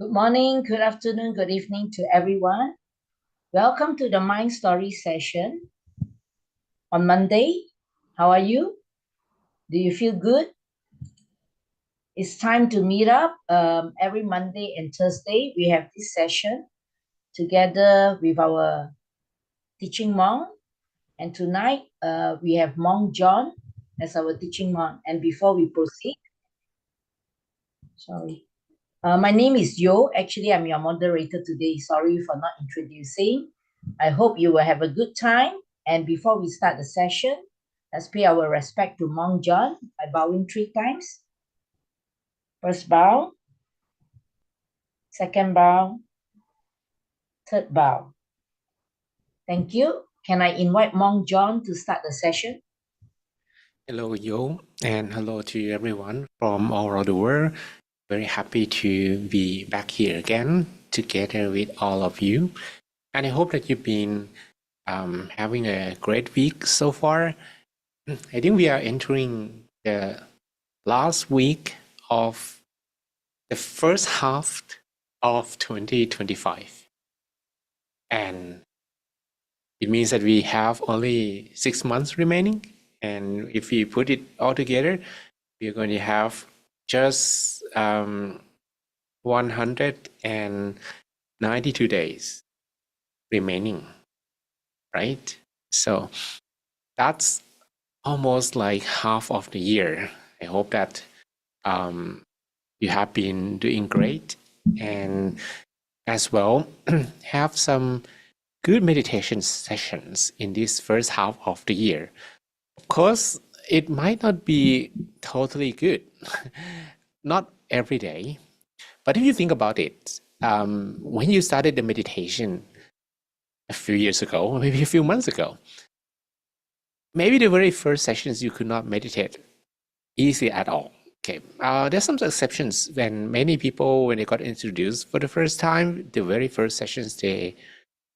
Good morning, good afternoon, good evening to everyone. Welcome to the Mind Story session on Monday. How are you? Do you feel good? It's time to meet up. Every Monday and Thursday, we have this session together with our teaching monk. And tonight, we have Monk John as our teaching monk. And before we proceed, my name is Yo. Actually, I'm your moderator today. Sorry for not introducing. I hope you will have a good time. And before we start the session, let's pay our respect to Monk John by bowing 3 times. First bow, second bow, third bow. Thank you. Can I invite Monk John to start the session? Hello, Yo, and hello to everyone from all around the world. Very happy to be back here again together with all of you. And I hope that you've been having a great week so far. I think we are entering the last week of the first half of 2025. And it means that we have only 6 months remaining. And if we put it all together, we're going to have just 192 days remaining, right? So that's almost like half of the year. I hope that you have been doing great and as well have some good meditation sessions in this first half of the year. Of course, it might not be totally good, not every day. But if you think about it, when you started the meditation a few years ago, or maybe a few months ago, maybe the very first sessions you could not meditate easily at all. Okay, there's some exceptions when many people, when they got introduced for the first time, the very first sessions, they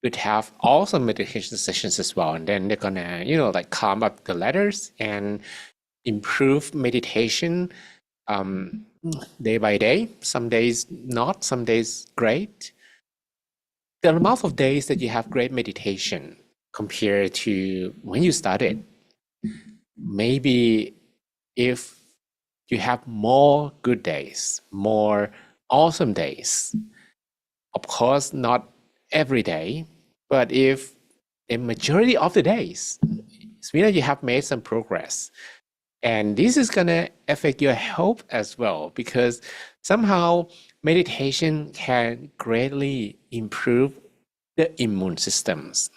would have also meditation sessions as well. And then they're gonna, like calm up the letters and improve meditation day by day. Some days not, some days great. The amount of days that you have great meditation compared to when you started, maybe if you have more good days, more awesome days, of course, not every day, but if a majority of the days, it's mean that you have made some progress. And this is going to affect your health as well, because somehow meditation can greatly improve the immune systems.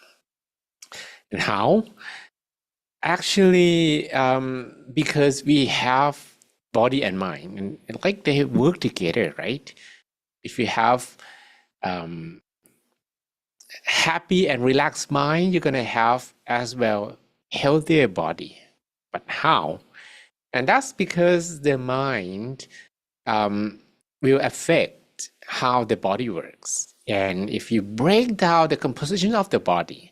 And how? Actually, because we have body and mind, and like they work together, right? If you have happy and relaxed mind, you're going to have as well healthier body. But how? And that's because the mind will affect how the body works. And if you break down the composition of the body,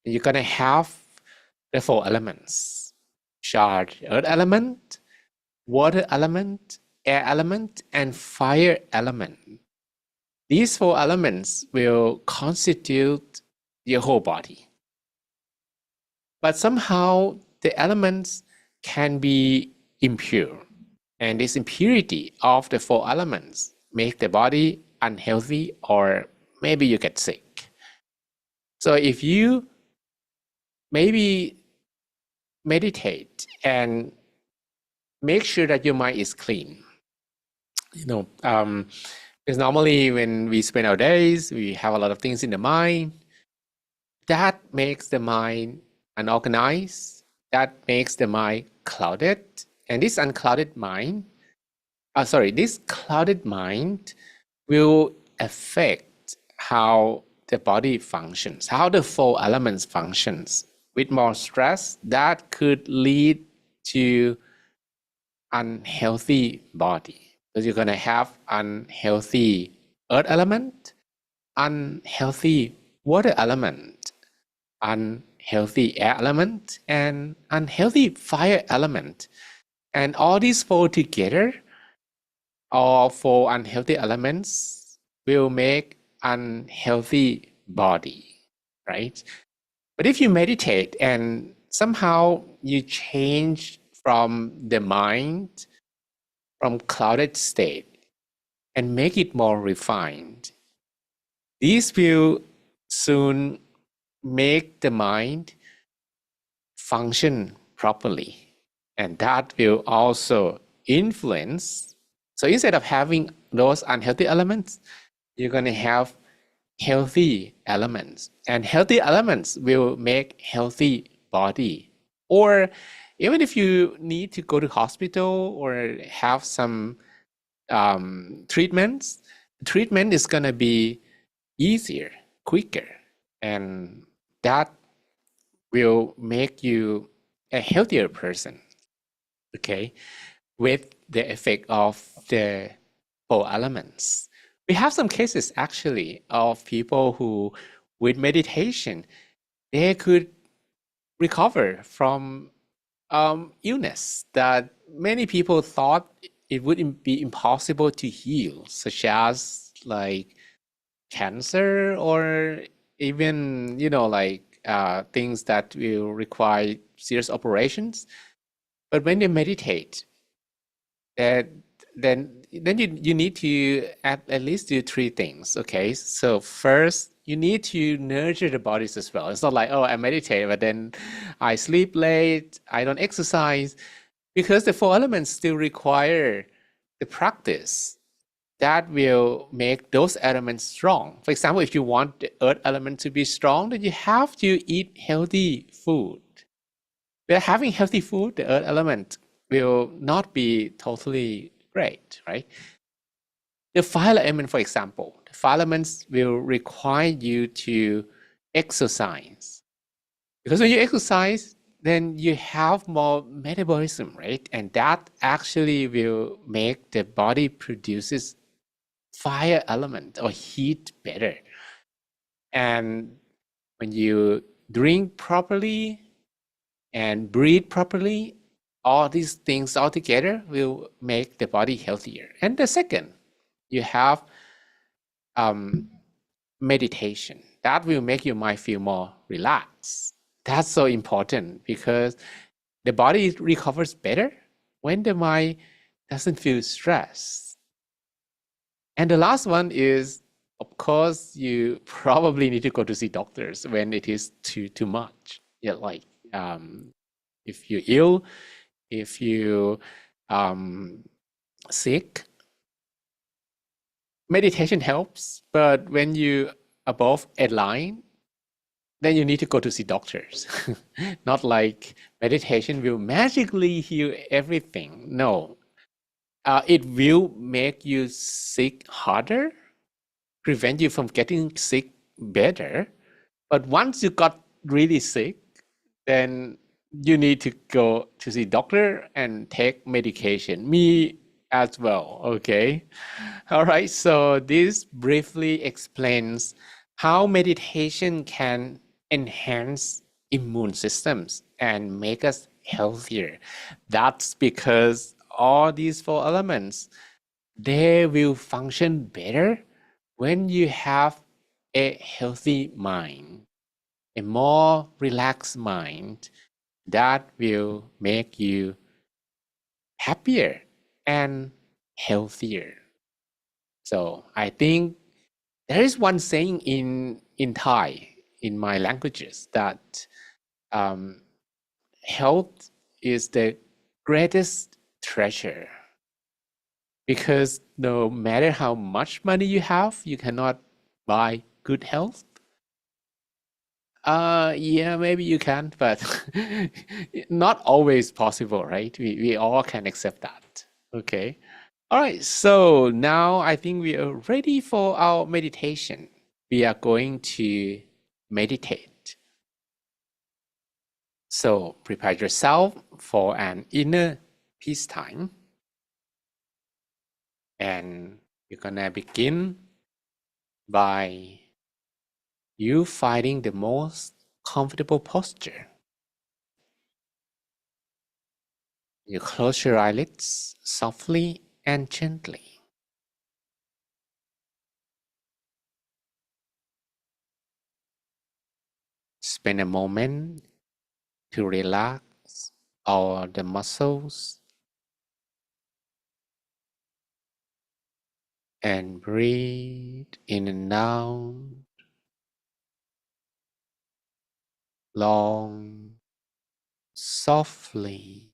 you're going to have the 4 elements: charged earth element, water element, air element, and fire element. These 4 elements will constitute your whole body. But somehow the elements can be impure. And this impurity of the 4 elements make the body unhealthy, or maybe you get sick. So if you maybe meditate and make sure that your mind is clean, because normally when we spend our days, we have a lot of things in the mind. That makes the mind unorganized. That makes the mind clouded. And this clouded mind will affect how the body functions, how the 4 elements functions. With more stress, that could lead to unhealthy body. Because you're going to have unhealthy earth element, unhealthy water element, unhealthy air element, and unhealthy fire element. And all these 4 together, all 4 unhealthy elements will make unhealthy body, right? But if you meditate and somehow you change from the mind, from clouded state, and make it more refined, this will soon make the mind function properly. And that will also influence. So instead of having those unhealthy elements, you're going to have healthy elements. And healthy elements will make healthy body. Or even if you need to go to hospital or have some treatments, treatment is going to be easier, quicker. And that will make you a healthier person, okay, with the effect of the four elements. We have some cases actually of people who, with meditation, they could recover from illness that many people thought it would be impossible to heal, such as like cancer or even, like things that will require serious operations. But when you meditate, that then you need to at least do three things. Okay, so first you need to nurture the bodies as well. It's not like, oh, I meditate but then I sleep late, I don't exercise, because the four elements still require the practice that will make those elements strong. For example, if you want the earth element to be strong, then you have to eat healthy food. But having healthy food, the earth element will not be totally great, right? The fire element, for example, the fire elements will require you to exercise. Because when you exercise, then you have more metabolism, right? And that actually will make the body produces fire element or heat better. And when you drink properly and breathe properly, all these things all together will make the body healthier. And the second, you have meditation. That will make your mind feel more relaxed. That's so important because the body recovers better when the mind doesn't feel stressed. And the last one is, of course, you probably need to go to see doctors when it is too much. Yeah, like if you're ill, if you sick, meditation helps. But when you above a line, then you need to go to see doctors. Not like meditation will magically heal everything. No, it will make you sick harder, prevent you from getting sick better. But once you got really sick, then you need to go to see doctor and take medication. Me as well, okay? All right, so this briefly explains how meditation can enhance immune systems and make us healthier. That's because all these four elements, they will function better when you have a healthy mind, a more relaxed mind that will make you happier and healthier. So I think there is one saying in Thai, in my languages, that health is the greatest treasure, because no matter how much money you have, you cannot buy good health. Yeah, maybe you can, but not always possible, right? We all can accept that. Okay. All right. So now I think we are ready for our meditation. We are going to meditate. So prepare yourself for an inner peace time. And you're gonna begin by you finding the most comfortable posture. You close your eyelids softly and gently. spend a moment to relax all the muscles and breathe in and out long, softly,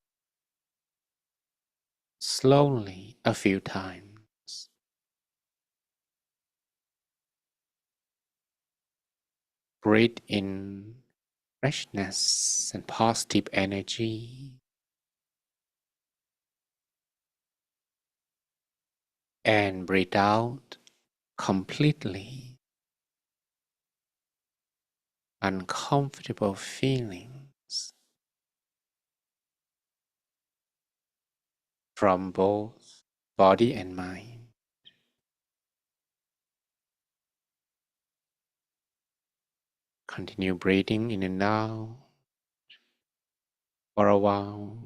slowly a few times. Breathe in freshness and positive energy and breathe out completely uncomfortable feelings from both body and mind. Continue breathing in and out for a while,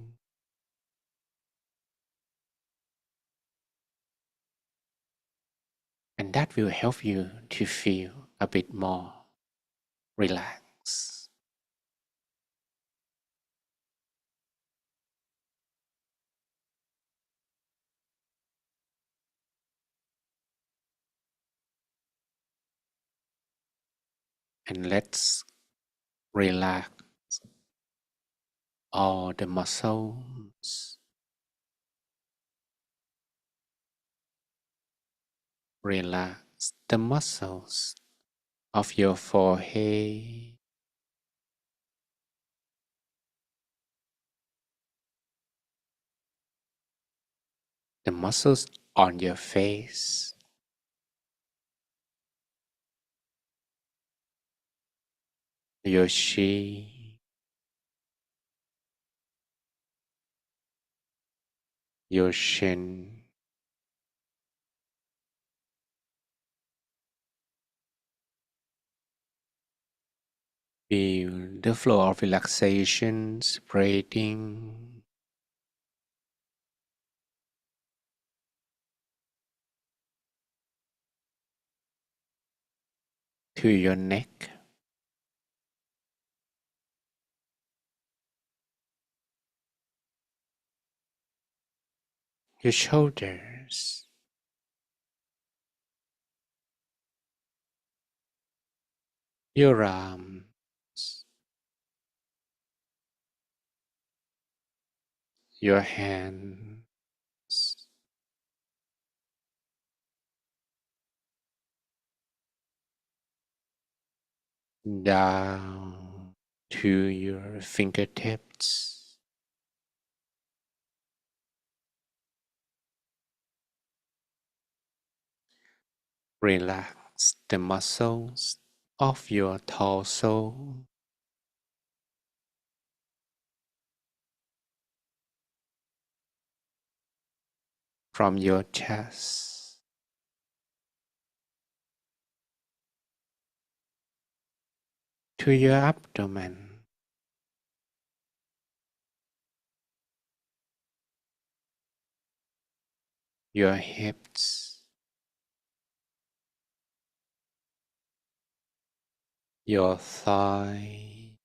and that will help you to feel a bit more relaxed. And let's relax all the muscles. Relax the muscles of your forehead, the muscles on your face, your chin, your chin. Feel the flow of relaxation spreading to your neck, your shoulders, your arms, your hands, down to your fingertips. Relax the muscles of your torso from your chest, to your abdomen, your hips, your thighs,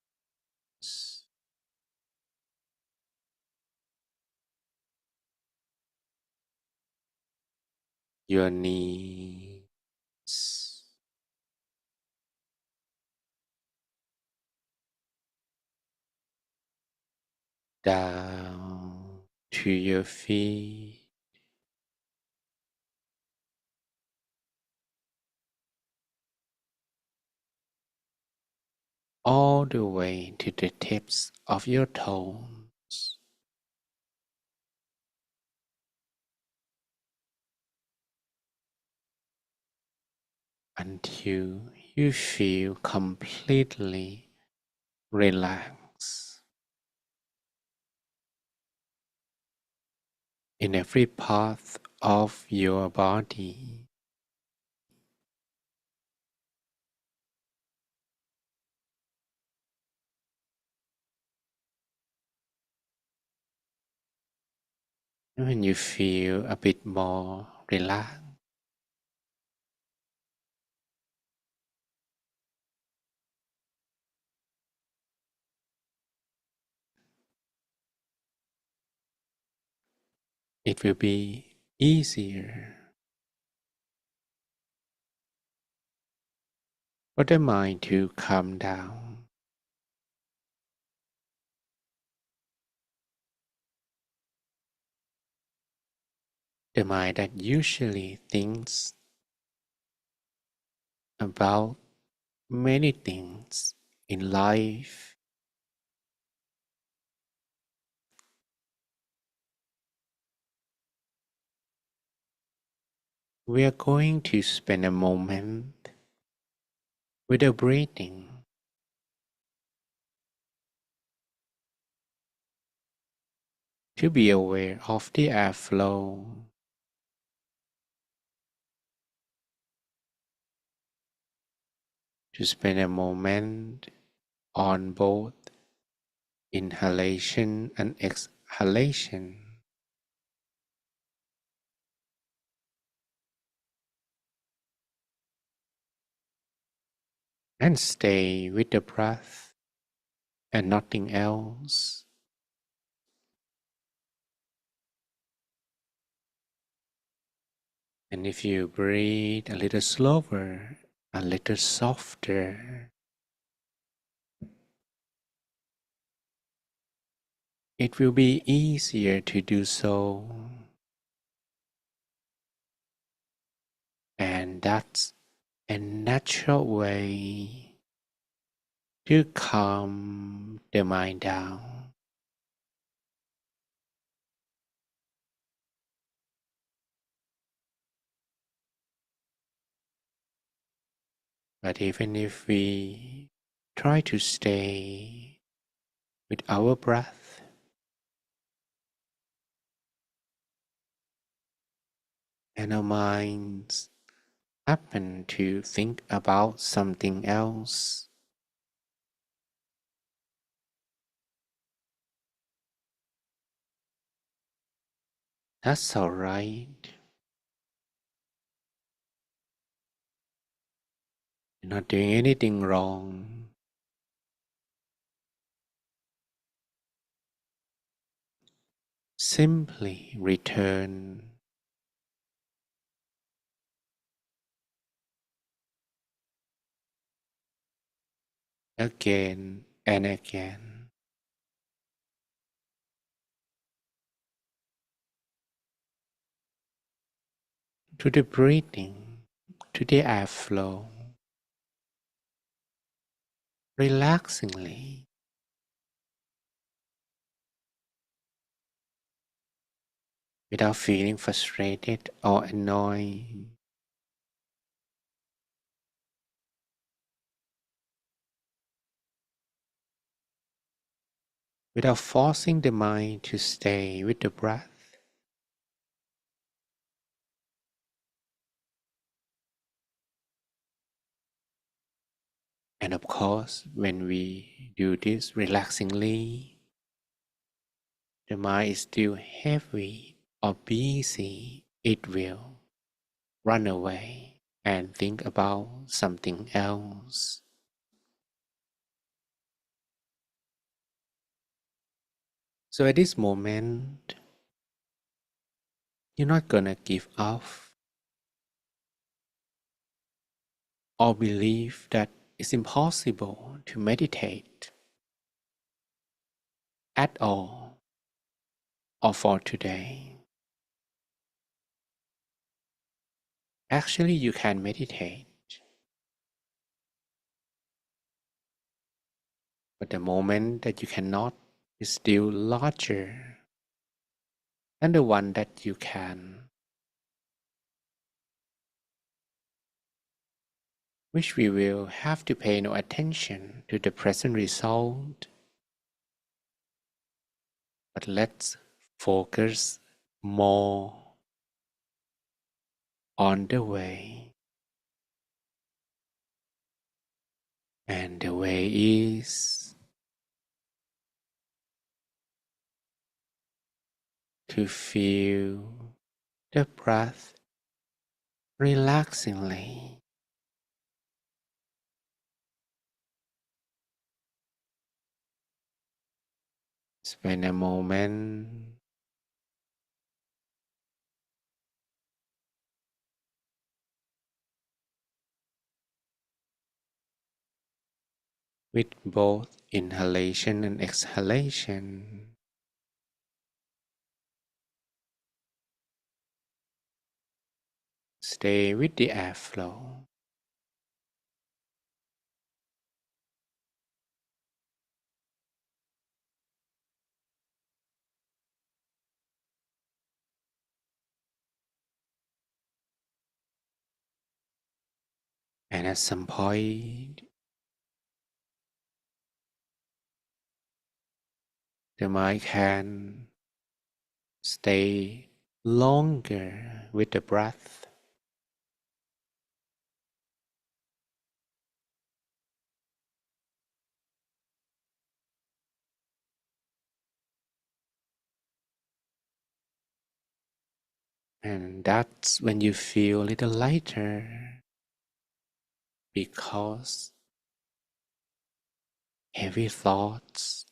your knees, down to your feet, all the way to the tips of your toes, until you feel completely relaxed in every part of your body. When you feel a bit more relaxed, it will be easier for the mind to calm down. The mind that usually thinks about many things in life, we are going to spend a moment with the breathing to be aware of the airflow, to spend a moment on both inhalation and exhalation, and stay with the breath and nothing else. And if you breathe a little slower, a little softer, it will be easier to do so. And that's a natural way to calm the mind down. But even if we try to stay with our breath, and our minds happen to think about something else, that's alright. You're not doing anything wrong. Simply return again and again to the breathing, to the airflow, relaxingly, without feeling frustrated or annoyed, without forcing the mind to stay with the breath. And of course, when we do this relaxingly, the mind is still heavy or busy, it will run away and think about something else. So at this moment, you're not gonna give up or believe that it's impossible to meditate at all or for today. Actually, you can meditate, but the moment that you cannot is still larger than the one that you can, which we will have to pay no attention to the present result, but let's focus more on the way. And the way is to feel the breath relaxingly. Spend a moment with both inhalation and exhalation. Stay with the airflow. And at some point, the mind can stay longer with the breath. And that's when you feel a little lighter because heavy thoughts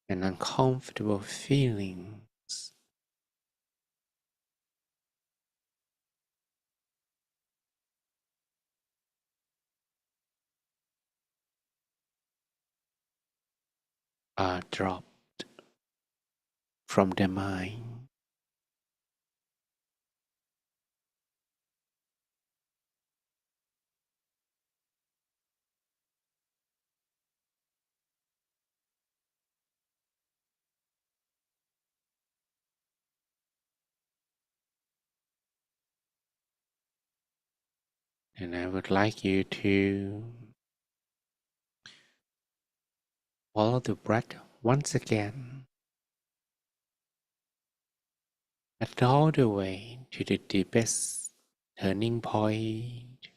and uncomfortable feelings are dropped from the mind. And I would like you to follow the breath once again, and all the way to the deepest turning point.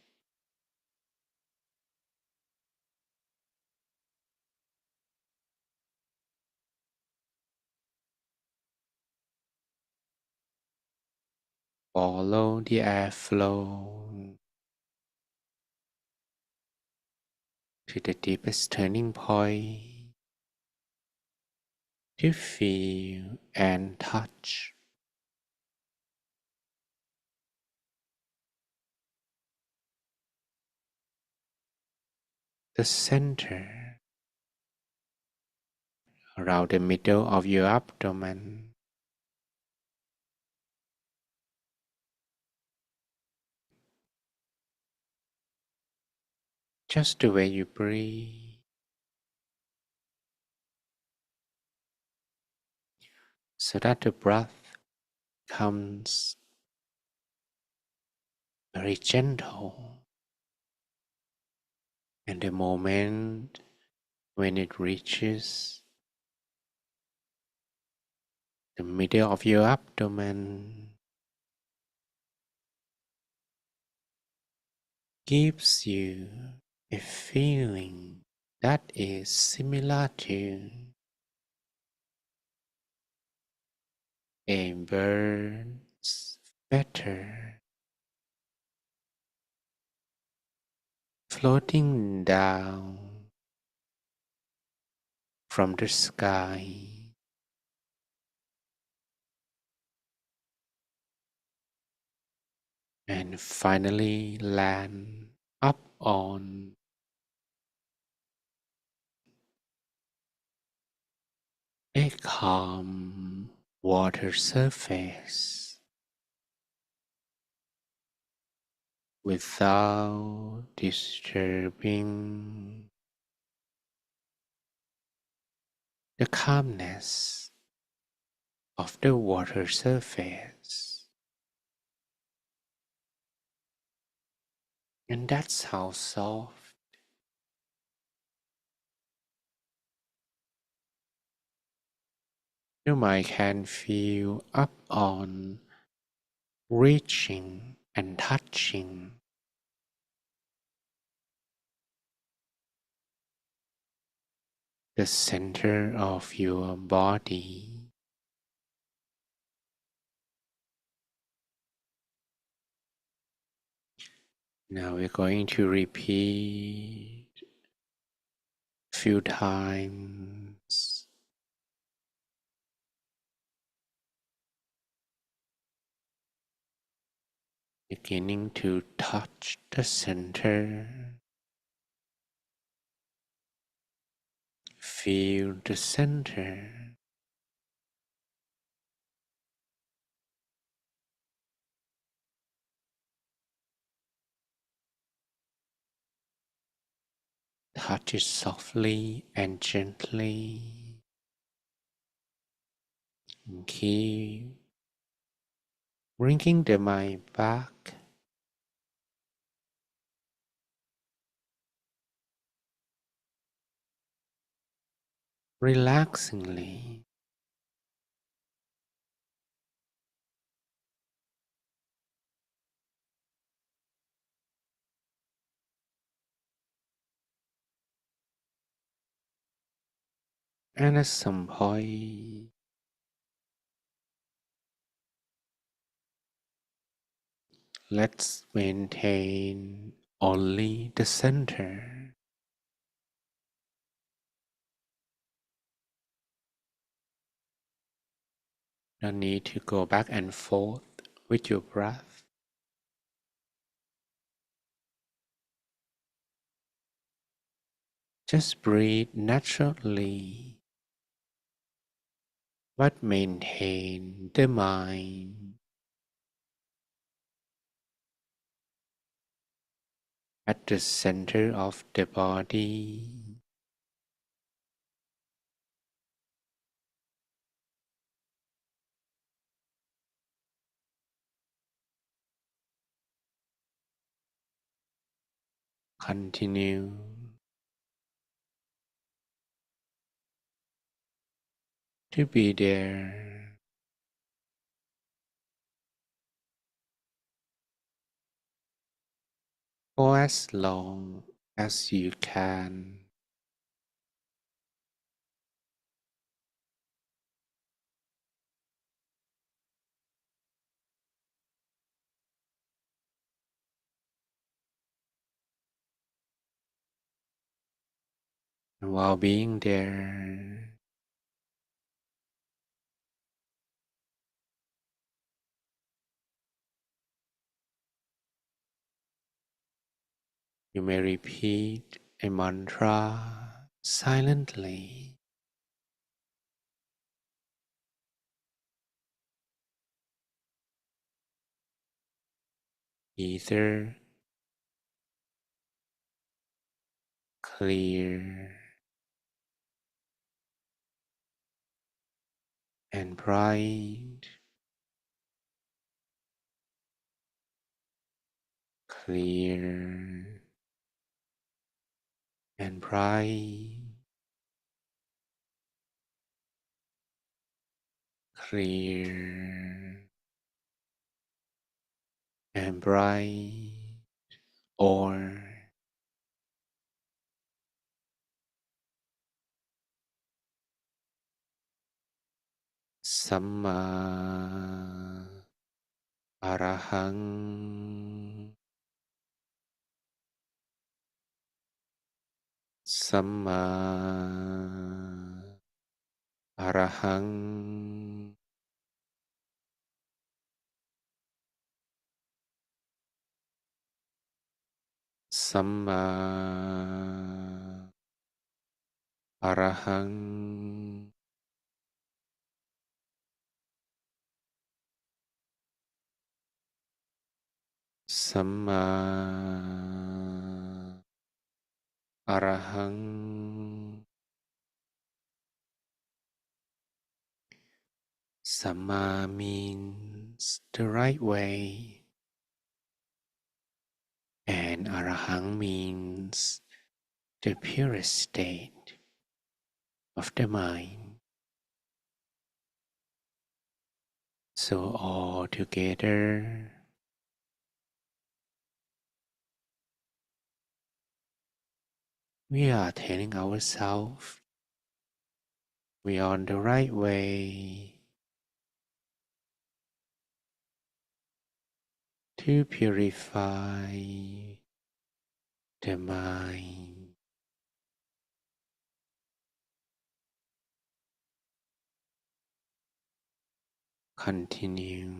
Follow the airflow to the deepest turning point to feel and touch the center around the middle of your abdomen. Just the way you breathe, so that the breath comes very gentle, and the moment when it reaches the middle of your abdomen gives you a feeling that is similar to a bird's feather floating down from the sky and finally land up on a calm water surface without disturbing the calmness of the water surface. And that's how soft your mind can feel up on reaching and touching the center of your body. Now we're going to repeat a few times, beginning to touch the center Feel the center. Touch it softly and gently. And keep bringing the mind back, relaxingly. And at some point, let's maintain only the center. No need to go back and forth with your breath. Just breathe naturally, but maintain the mind at the center of the body. Continue to be there for as long as you can. And while being there, you may repeat a mantra silently, either clear and bright, clear and bright, clear and bright, or Samma Arahang, Samma Arahang, Samma Arahang. Samma Arahang. Samma means the right way, and Arahang means the purest state of the mind. So all together, we are telling ourselves we are on the right way to purify the mind. Continue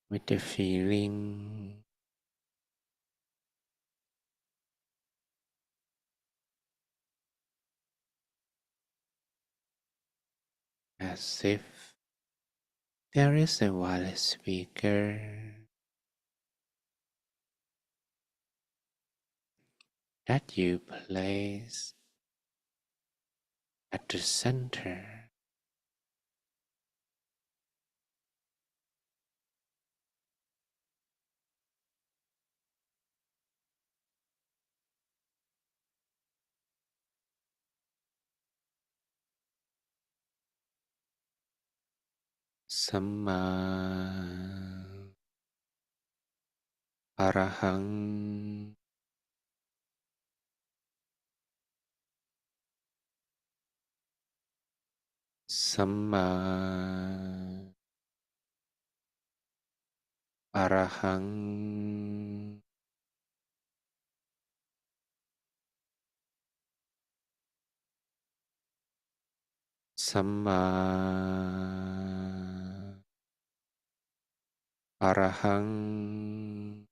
with the feeling as if there is a wireless speaker that you place at the center Samma Arahang Samma Arahang Samma Arahang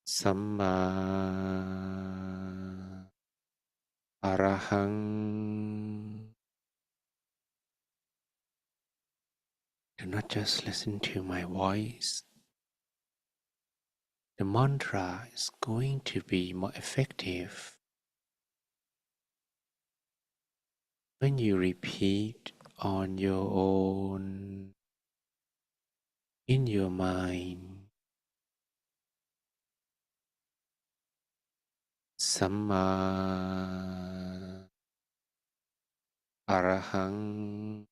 Samma Arahang. Do not just listen to my voice. The mantra is going to be more effective when you repeat on your own in your mind. Samma Arahang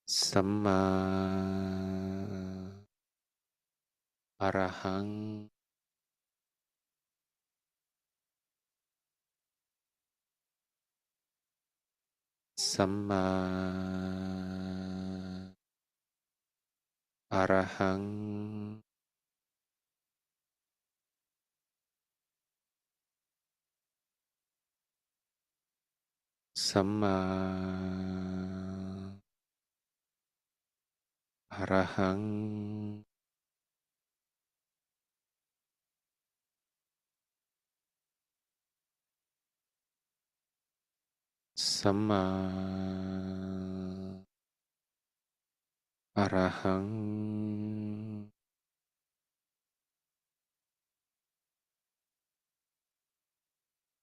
Samma Arahang Samma Arahang Samma Arahang Samma Arahang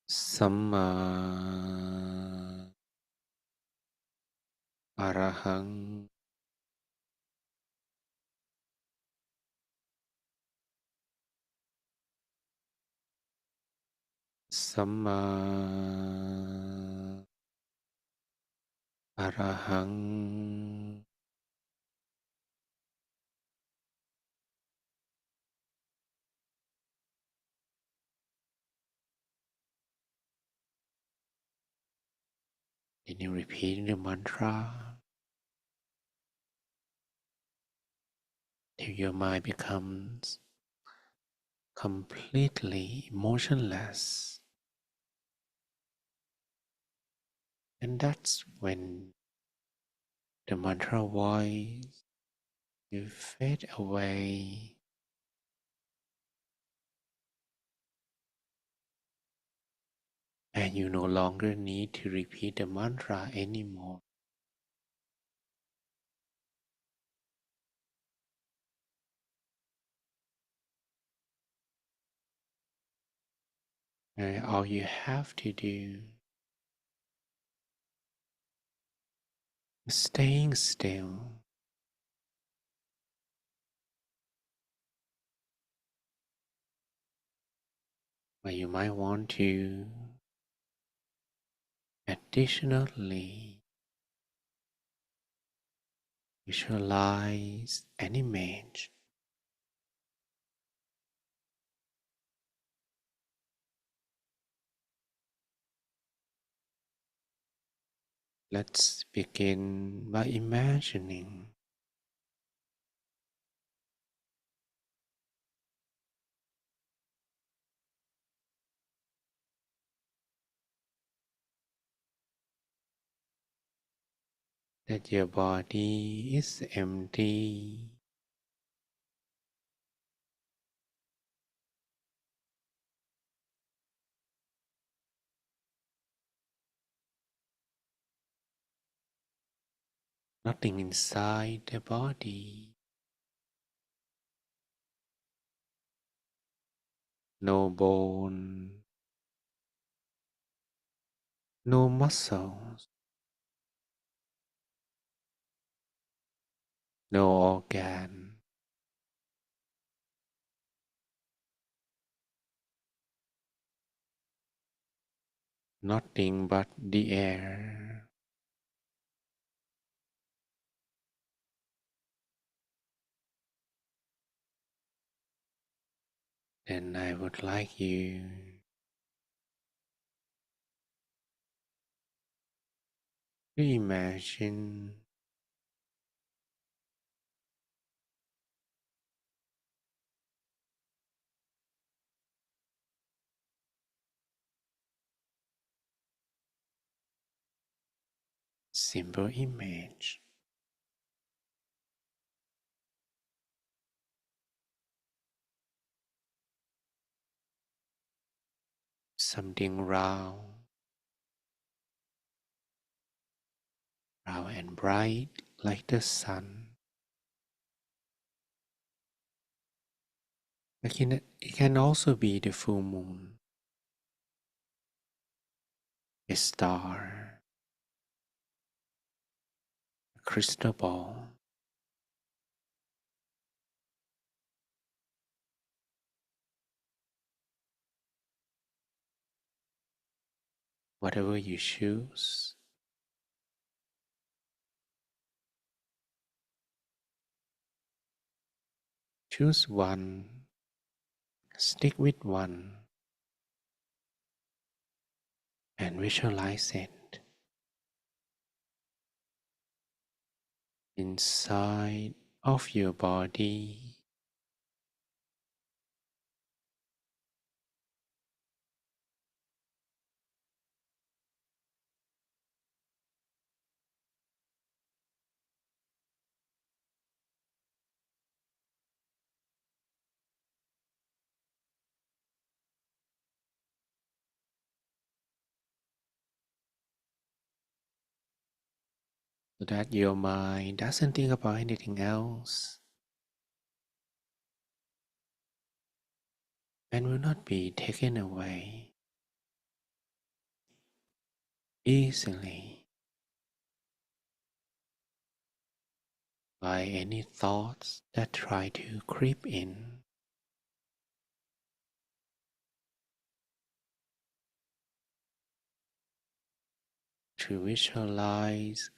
Samma Arahang Samma Arahang Then you repeat the mantra till your mind becomes completely motionless. And that's when the mantra voice will fade away and you no longer need to repeat the mantra anymore. And all you have to do is staying still, but you might want to additionally visualize an image. Let's begin by imagining that your body is empty nothing inside the body, no bone, no muscles, no organ, nothing but the air. Then I would like you to imagine simple image, something round and bright like the sun. It can also be the full moon, a star, a crystal ball, whatever you choose. Choose one, stick with one, and visualize it inside of your body. So that your mind doesn't think about anything else and will not be taken away easily by any thoughts that try to creep in. To visualize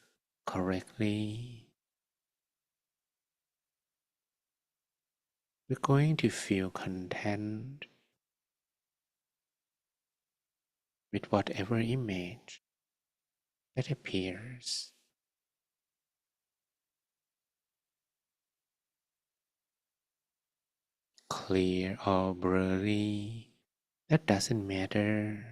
correctly, we're going to feel content with whatever image that appears, clear or blurry, that doesn't matter.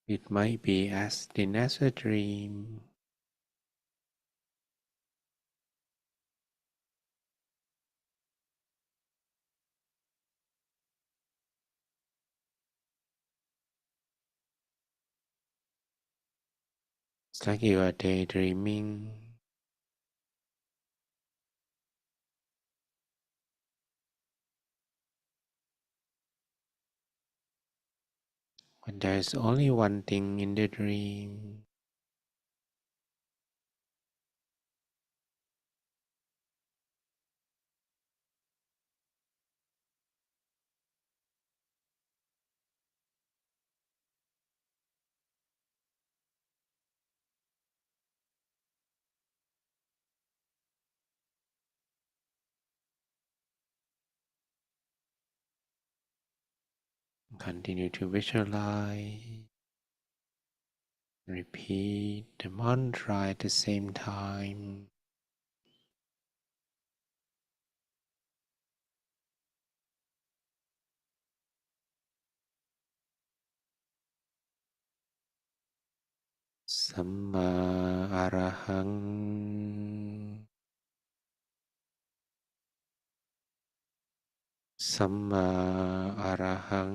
It might be as thin as a dream, it's like you are daydreaming, but there's only one thing in the dream. Continue to visualize, repeat the mantra at the same time. Samma Arahang สัมมาอรหัง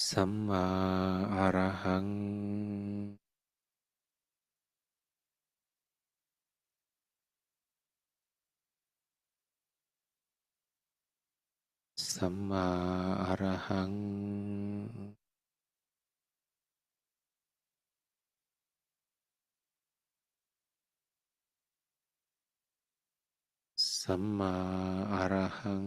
สัมมาอรหังสัมมาอรหังสัมมาอรหัง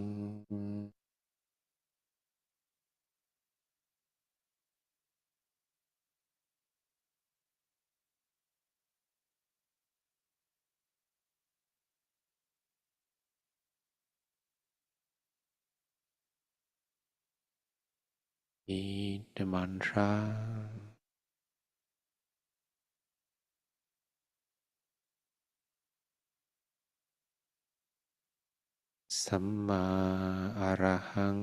Eat the mantraสัมมาอรหัง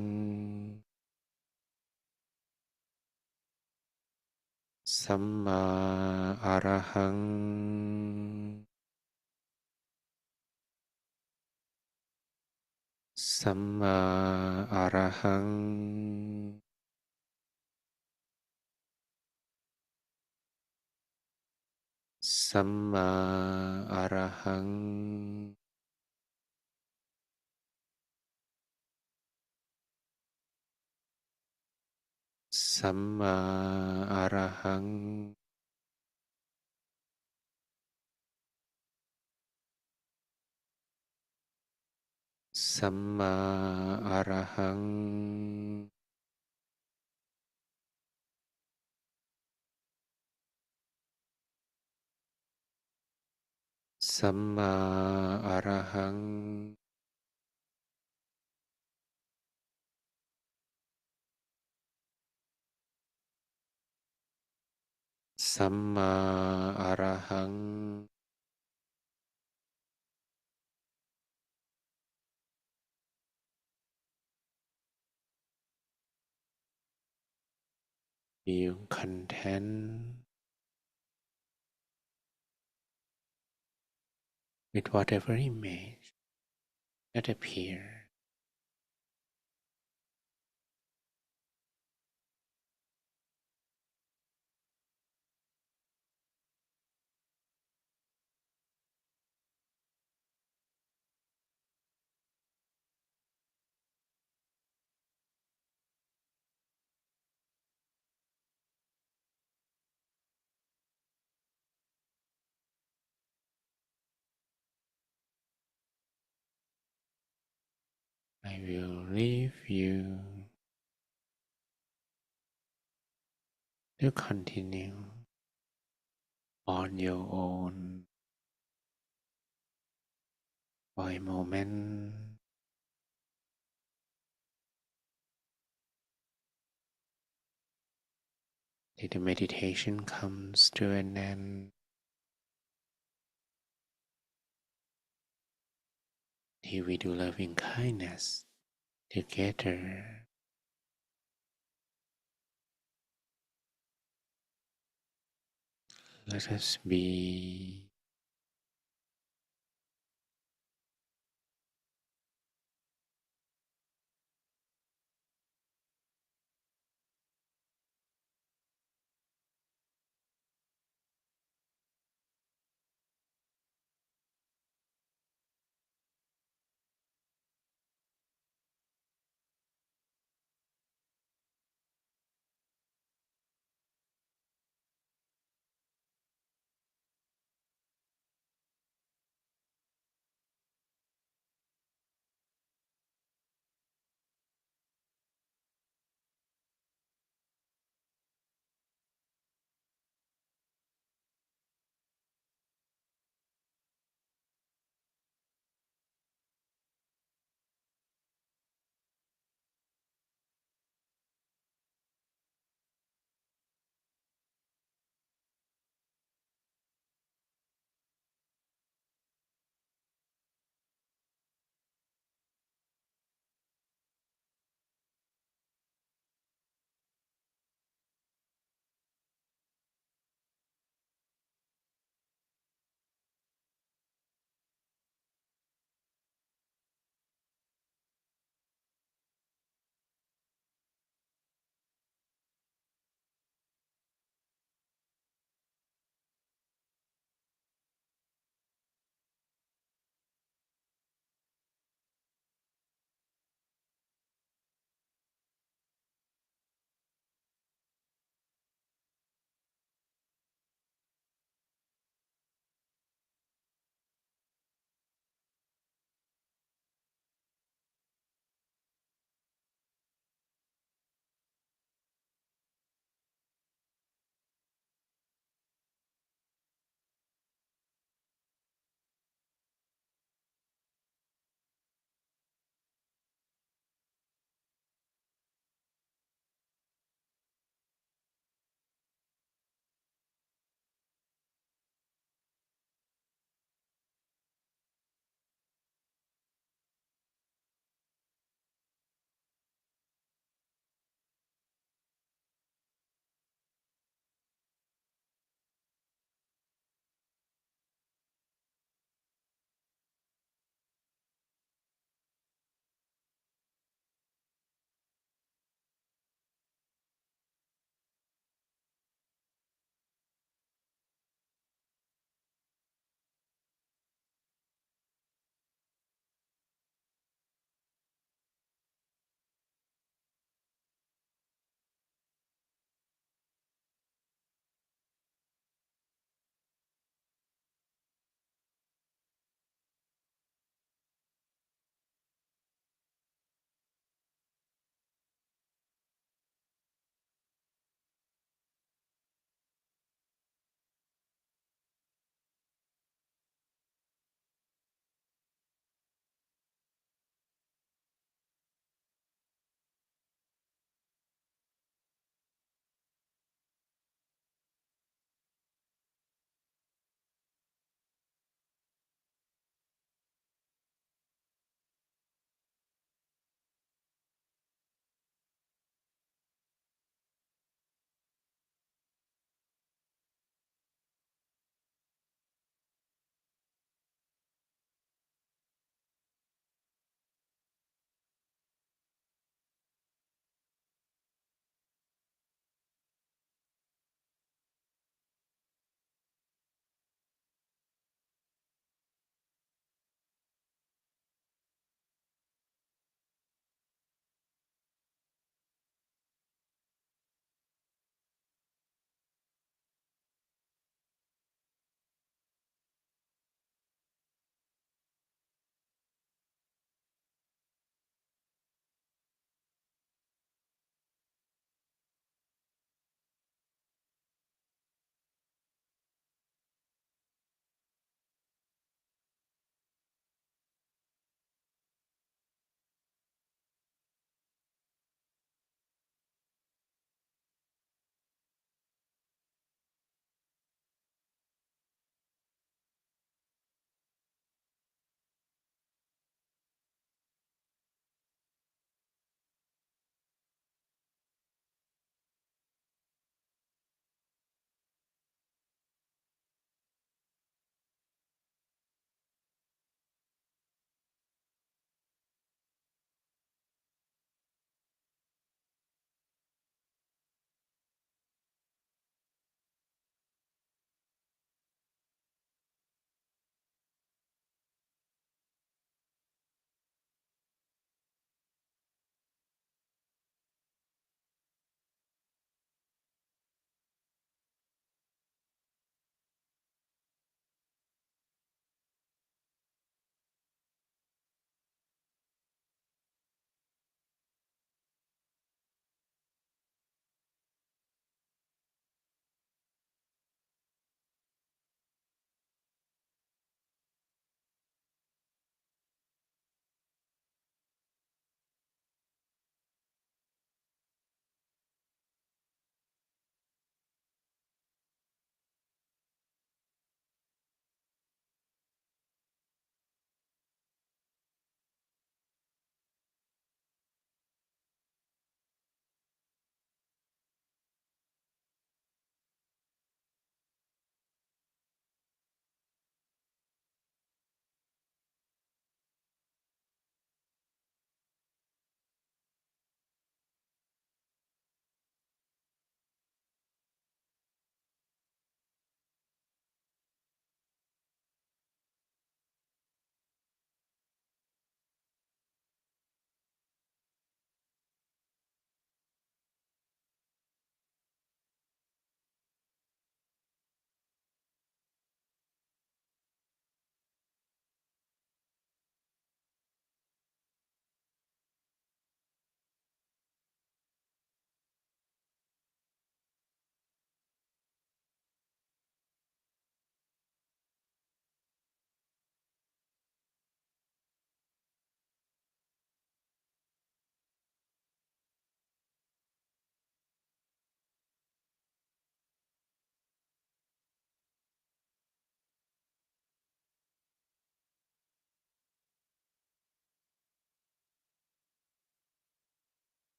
สัมมาอรหังสัมมาอรหังสัมมาอรหังสัมมาอรหังสัมมาอรหังสัมมาอรหัง สัมมาอรหัง Feel content with whatever image that appears. I will leave you to continue on your own for a moment till the meditation comes to an end, till we do loving kindness together. Let us be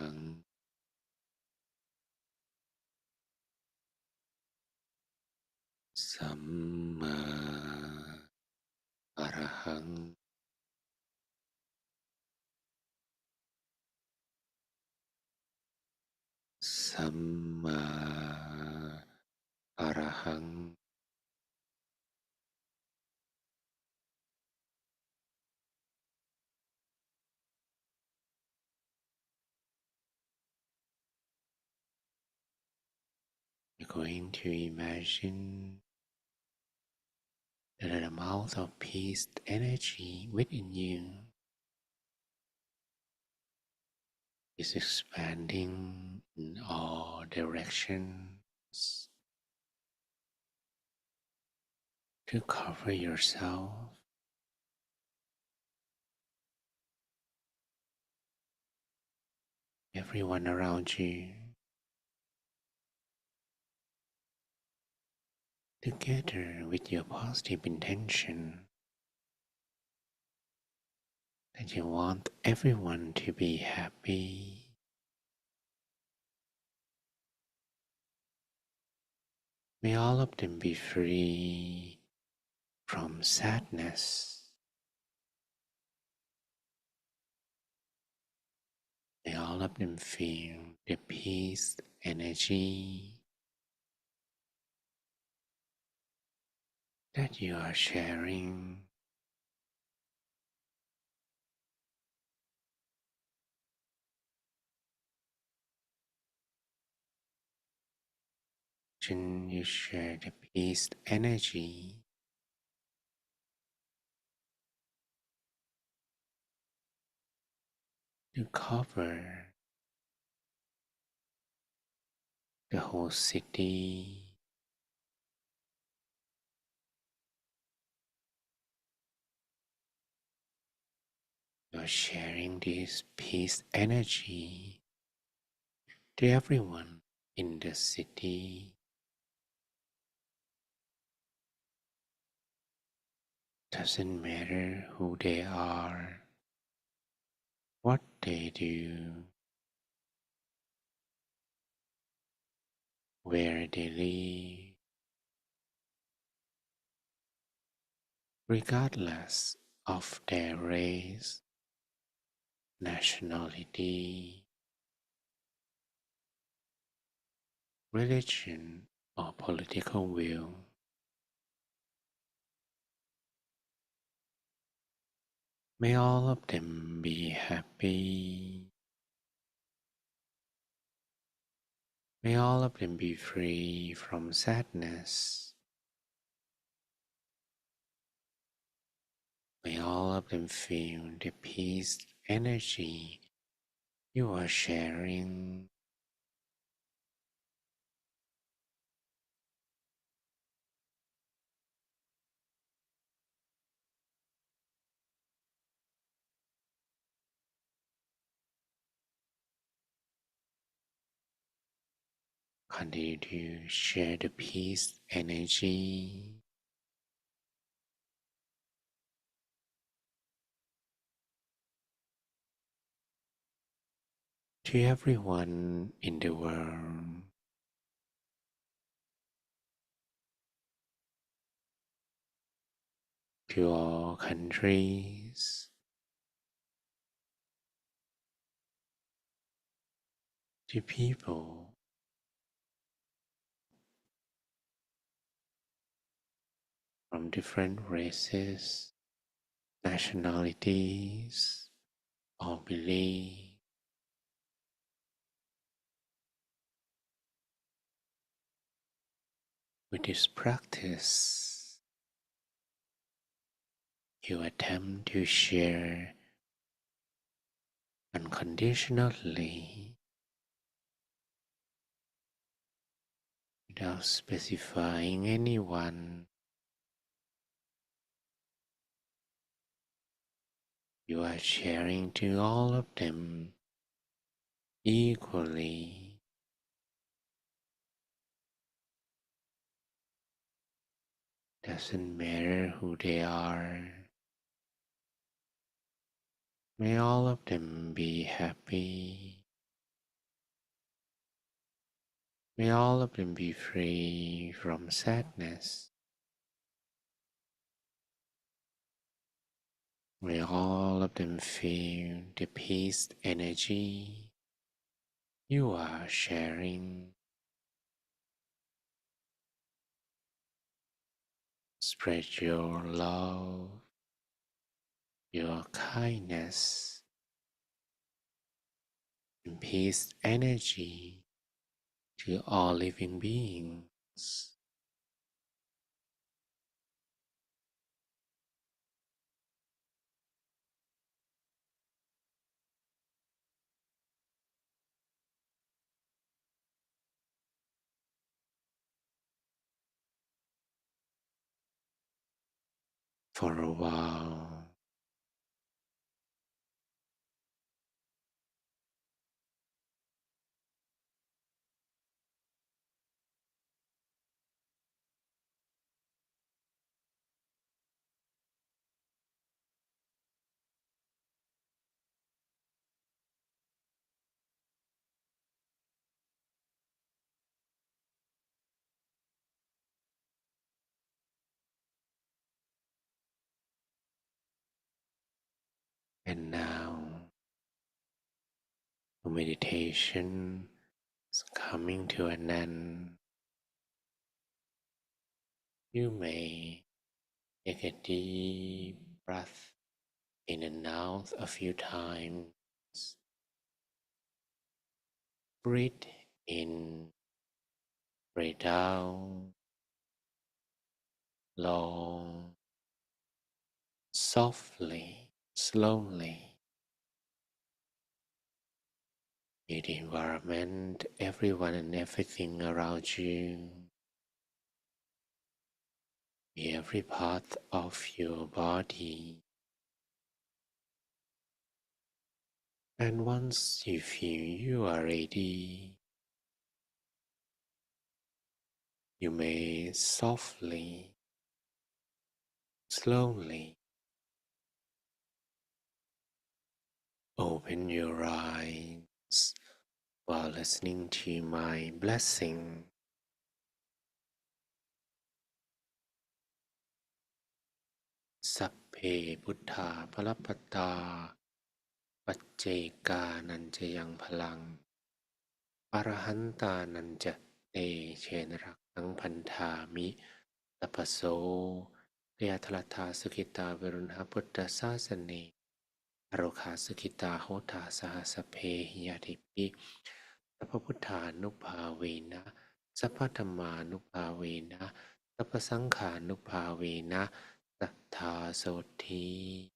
หังสัมมาอรหังสัมมาอรหัง You're going to imagine that the amount of peace energy within you is expanding in all directions to cover yourself, everyone around you, together with your positive intention that you want everyone to be happy. May all of them be free from sadness. May all of them feel the peace energy that you are sharing. You share the peace energy to cover the whole city. You're sharing this peace energy to everyone in the city. Doesn't matter who they are, what they do, where they live, regardless of their race, nationality, religion, or political view. May all of them be happy. May all of them be free from sadness. May all of them feel the peace energy you are sharing. Continue to share the peace energy to everyone in the world, to all countries, to people from different races, nationalities, or beliefs. With this practice, you attempt to share unconditionally without specifying anyone. You are sharing to all of them equally. Doesn't matter who they are. May all of them be happy. May all of them be free from sadness. May all of them feel the peace energy you are sharing. Spread your love, your kindness, and peace energy to all living beings. For a while, and now the meditation is coming to an end. You may take a deep breath in and out a few times. Breathe in, breathe out, long, softly, slowly. Feel the environment, everyone and everything around you, every part of your body. And once you feel you are ready, you may softly, slowly open your eyes while listening to my blessing. Sapphe Buddha Palappata Pacceka Nanjayang Phalang Arahanta Nanja Te Chenarak Nang Pantami Tapaso Deatalata Sukita Virunha Buddha Sasane Aroka Sukita Hota Sahasape Yadipi Sappaputhanuභාವೇന Sappathammanuභාವೇന Sappasangkhanuභාವೇన Tathasothi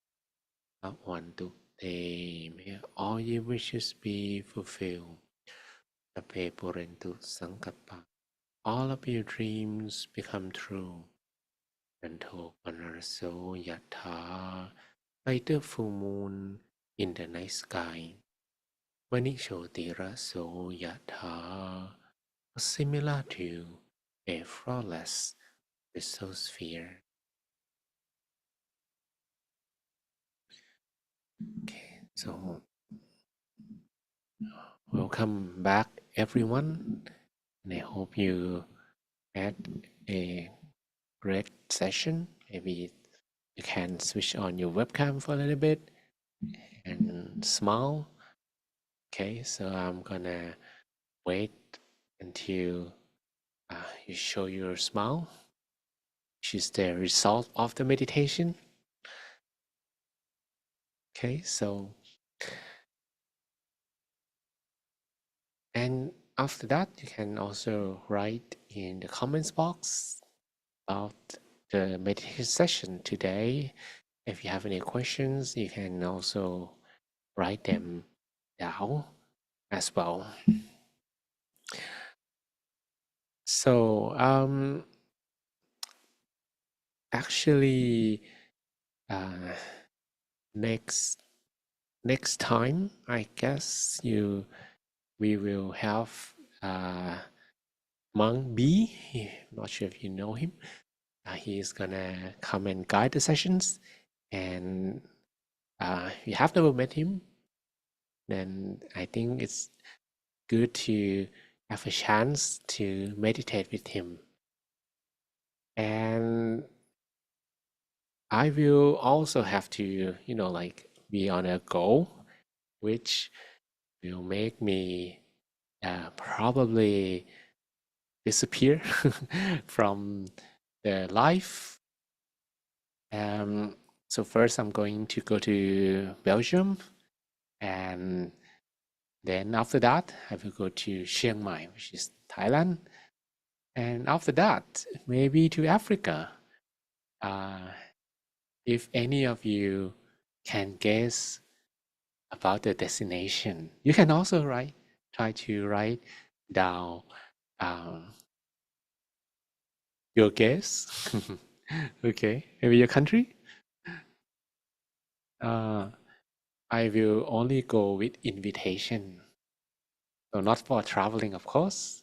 Bhagwantu Te. May all your wishes be fulfilled. Sappe Purentu Sankappa. All of your dreams become true. Nanto Panaraso Yatha. Like the full moon in the night sky. Vanishotiraso Yatha. Similar to a flawless lithosphere. Okay, so welcome back everyone, and I hope you had a great session. Maybe you can switch on your webcam for a little bit and smile. Okay, so I'm gonna wait until you show your smile, which is the result of the meditation. Okay, so and after that, you can also write in the comments box about the meditation session today. If you have any questions, you can also write them down as well. So, actually, uh, next time, I guess we will have Monk B. I'm not sure if you know him. He is gonna come and guide the sessions, and if you have never met him, then I think it's good to have a chance to meditate with him. And I will also have to, like be on a goal, which will make me probably disappear from the life. So first I'm going to go to Belgium, and then after that I will go to Chiang Mai, which is Thailand. And after that, maybe to Africa. If any of you can guess about the destination, you can also try to write down um, your guess. Okay, maybe your country. I will only go with invitation. So not for traveling, of course,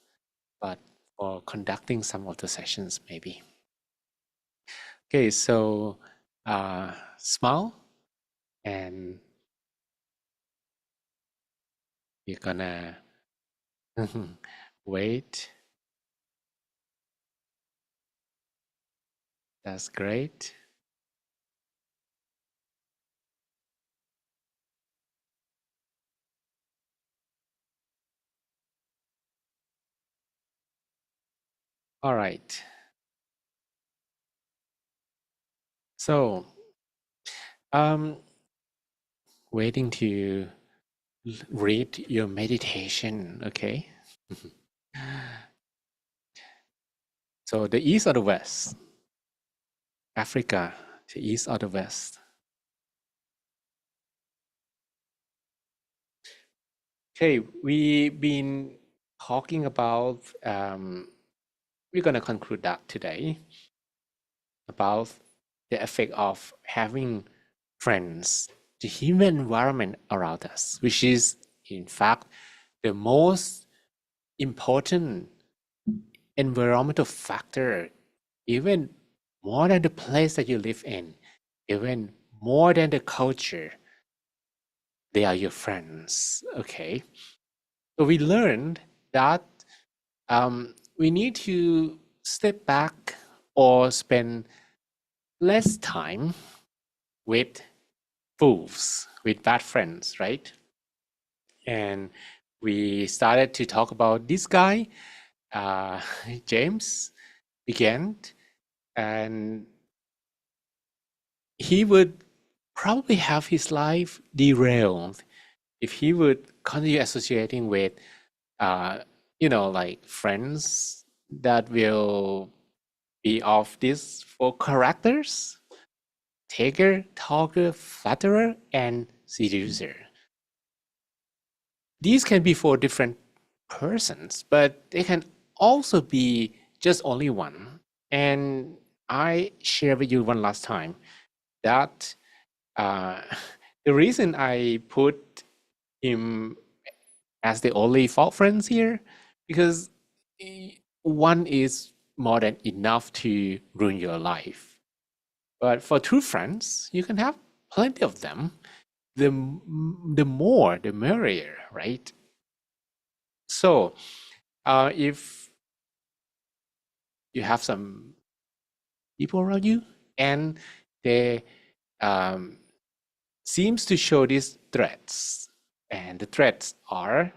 but for conducting some of the sessions, maybe. Okay, so smile, and you're gonna wait. That's great. All right. So, waiting to read your meditation, okay? So, the east or the west? Africa, the east or the west? Okay, we've been talking about, we're going to conclude that today, about the effect of having friends, the human environment around us, which is, in fact, the most important environmental factor, even more than the place that you live in, even more than the culture. They are your friends. Okay, so we learned that we need to step back or spend less time with fools, with bad friends, right? And we started to talk about this guy, James, began, and he would probably have his life derailed if he would continue associating with, like friends that will be of these four characters: taker, talker, flatterer, and seducer. These can be for different persons, but they can also be just only one. And I shared with you one last time that uh, the reason I put him as the only fault friends here, because one is more than enough to ruin your life. But for true friends, you can have plenty of them. The more, the merrier, right? So if you have some people around you and they seems to show these threats, and the threats are,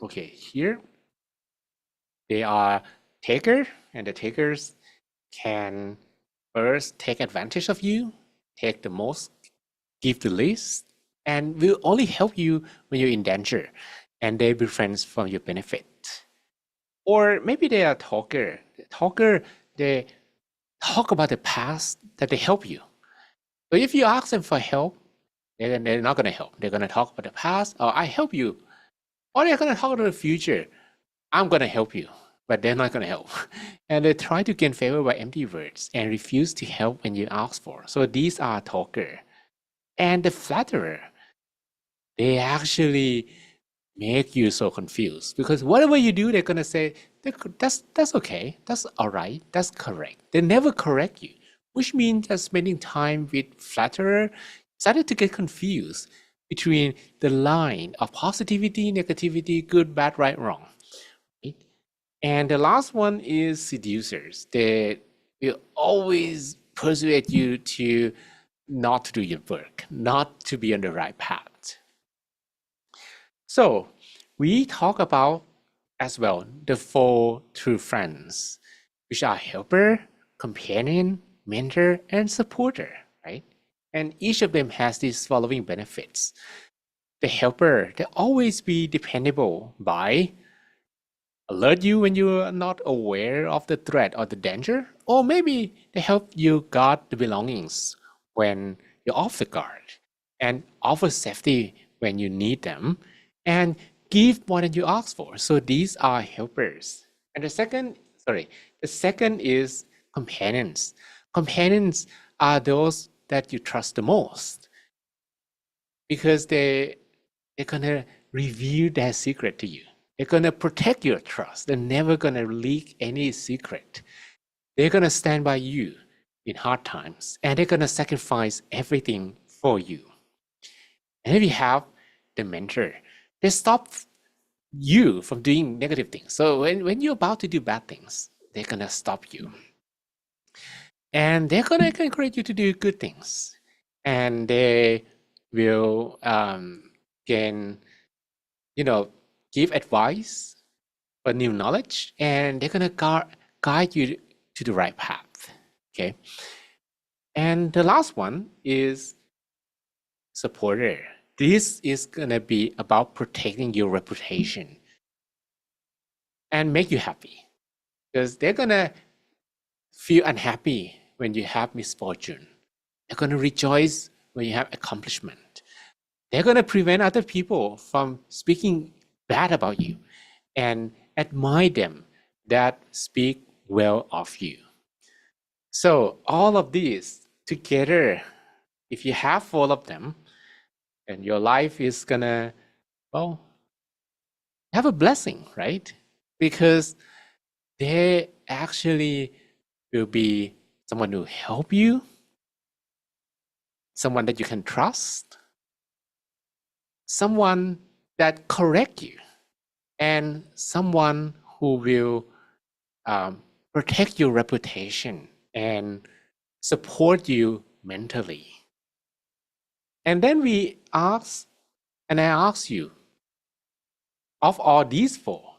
okay, here they are taker, and the takers can first take advantage of you, take the most, give the least, and will only help you when you're in danger, and they be friends for your benefit. Or maybe they are talker. Talker, they talk about the past that they help you. So if you ask them for help, they're not going to help. They're going to talk about the past, or I help you. Or they're going to talk about the future. I'm going to help you, but they're not going to help. And they try to gain favor by empty words and refuse to help when you ask for. So these are talker. And the flatterer, they actually make you so confused, because whatever you do, they're going to say, that's okay, that's all right, that's correct. They never correct you, which means that spending time with flatterer started to get confused between the line of positivity, negativity, good, bad, right, wrong. And the last one is seducers. They will always persuade you to not to do your work, not to be on the right path. So we talk about as well the four true friends, which are helper, companion, mentor, and supporter, right? And each of them has these following benefits. The helper, they always be dependable by alert you when you are not aware of the threat or the danger, or maybe they help you guard the belongings when you're off the guard, and offer safety when you need them, and give more than you ask for. So these are helpers. And the second is companions. Companions are those that you trust the most because they're gonna reveal their secret to you. They're gonna protect your trust. They're never gonna leak any secret. They're gonna stand by you in hard times, and they're gonna sacrifice everything for you. And if you have the mentor, they stop you from doing negative things. So when you're about to do bad things, they're gonna stop you. And they're gonna encourage you to do good things. And they will can give advice for new knowledge, and they're gonna guide you to the right path. Okay. And the last one is supporter. This is gonna be about protecting your reputation and make you happy, because they're gonna feel unhappy when you have misfortune. They're gonna rejoice when you have accomplishment. They're gonna prevent other people from speaking bad about you and admire them that speak well of you. So all of these together, if you have all of them, then your life is gonna, well, have a blessing, right? Because they actually will be someone who help you, someone that you can trust, someone that correct you, and someone who will protect your reputation and support you mentally. And then I ask you, of all these four,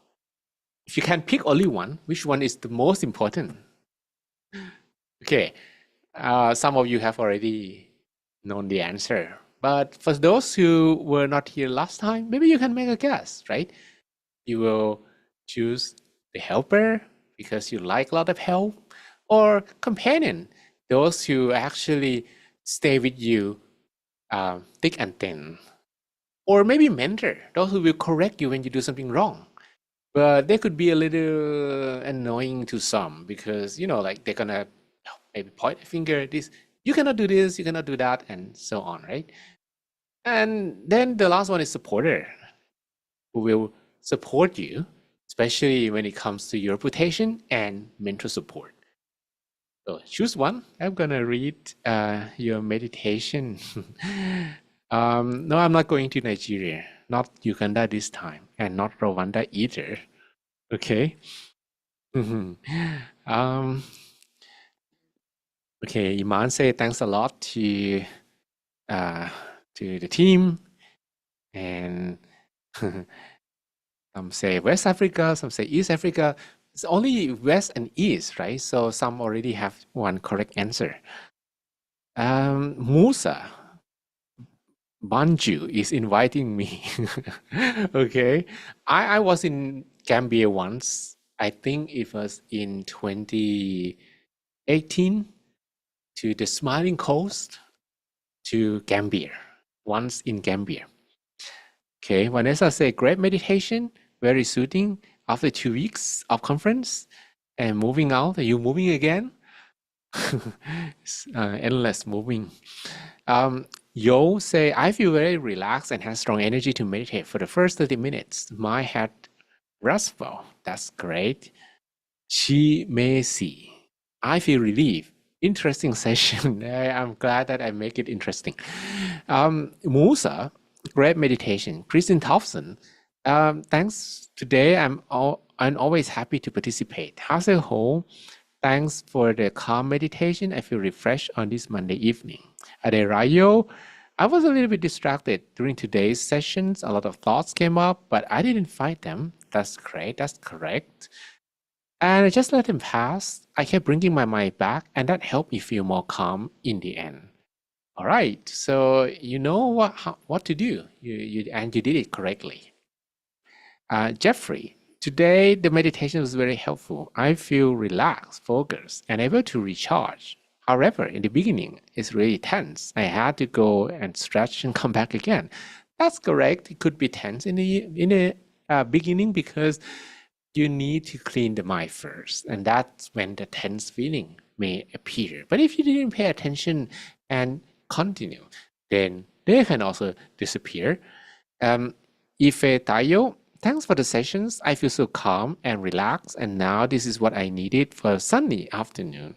if you can pick only one, which one is the most important? Okay, some of you have already known the answer, but for those who were not here last time, maybe you can make a guess, right? You will choose the helper because you like a lot of help, or companion, those who actually stay with you thick and thin, or maybe mentor, those who will correct you when you do something wrong. But they could be a little annoying to some because like they're gonna maybe point a finger, this you cannot do this, you cannot do that, and so on, right? And then the last one is supporter, who will support you, especially when it comes to your reputation and mental support. So choose one. I'm gonna read your meditation. No, I'm not going to Nigeria, not Uganda this time, and not Rwanda either. Okay. um, okay, Iman say thanks a lot to the team, and some say West Africa, some say East Africa. It's only West and East, right? So some already have one correct answer. Musa Banju is inviting me. Okay. I was in Gambia once. I think it was in 2018, to the Smiling Coast, to Gambia. Once in Gambia. Okay. Vanessa said, great meditation, very soothing. After 2 weeks of conference and moving out, are you moving again? Endless moving. Yo say, I feel very relaxed and have strong energy to meditate for the first 30 minutes. My head restful. That's great. She may see. I feel relief. Interesting session. I'm glad that I make it interesting. Musa, great meditation. Kristen Thompson, Thanks. Today, I'm always happy to participate. As a whole, thanks for the calm meditation. I feel refreshed on this Monday evening. Aderayo, I was a little bit distracted during today's sessions. A lot of thoughts came up, but I didn't fight them. That's great. That's correct. And I just let them pass. I kept bringing my mind back, and that helped me feel more calm in the end. All right. So you know what to do. And you did it correctly. Jeffrey, today the meditation was very helpful. I feel relaxed, focused, and able to recharge. However, in the beginning, it's really tense. I had to go and stretch and come back again. That's correct. It could be tense in the beginning because you need to clean the mind first, and that's when the tense feeling may appear. But if you didn't pay attention and continue, then they can also disappear. Ife Tayo, thanks for the sessions. I feel so calm and relaxed, and now this is what I needed for a sunny afternoon.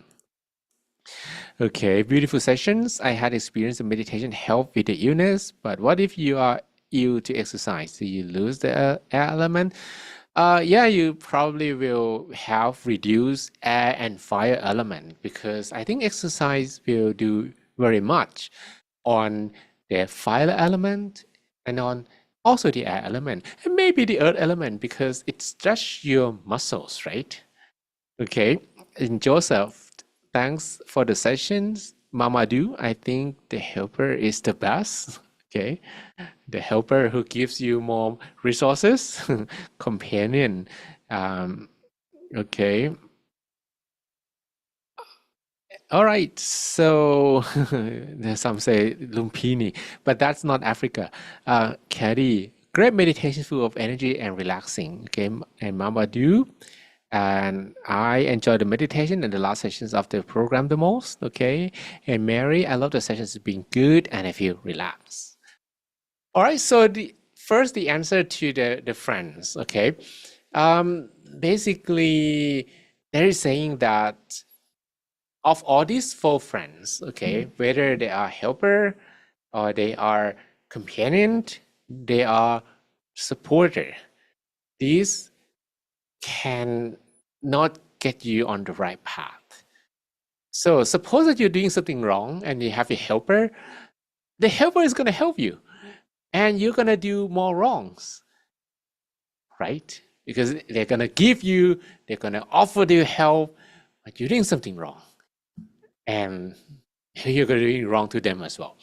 Okay, beautiful sessions. I had experience of meditation help with the illness, but what if you are ill to exercise? Do you lose the air element? Yeah, you probably will have reduced air and fire element because I think exercise will do very much on the fire element and on also the air element and maybe the earth element because it stretches your muscles, right? Okay, and Joseph, thanks for the sessions. Mamadou, I think the helper is the best. Okay, the helper who gives you more resources, companion. Okay, all right. So some say Lumpini, but that's not Africa. Caddy, great meditation full of energy and relaxing. Okay, and Mamadou. And I enjoy the meditation and the last sessions of the program the most. Okay, and Mary, I love the sessions being good and I feel relaxed. All right, so the answer to the friends. Okay, basically, there is saying that of all these four friends, okay, whether they are helper or they are companion, they are supporter. These can not get you on the right path. So suppose that you're doing something wrong and you have a helper, the helper is going to help you and you're going to do more wrongs, right? Because they're going to give you, they're going to offer you help, but you're doing something wrong. And you're going to be wrong to them as well.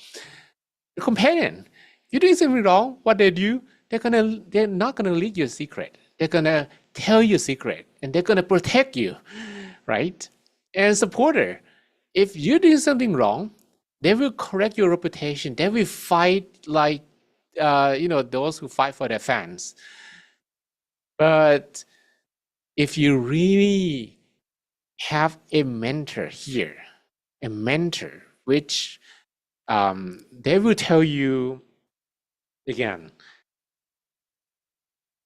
The companion, you're doing something wrong, what they do, they're not going to lead you a secret. They're going to tell you a secret and they're going to protect you, right? And supporter, if you're doing something wrong, they will correct your reputation. They will fight like, those who fight for their fans. But if you really have a mentor here, a mentor, which they will tell you, again,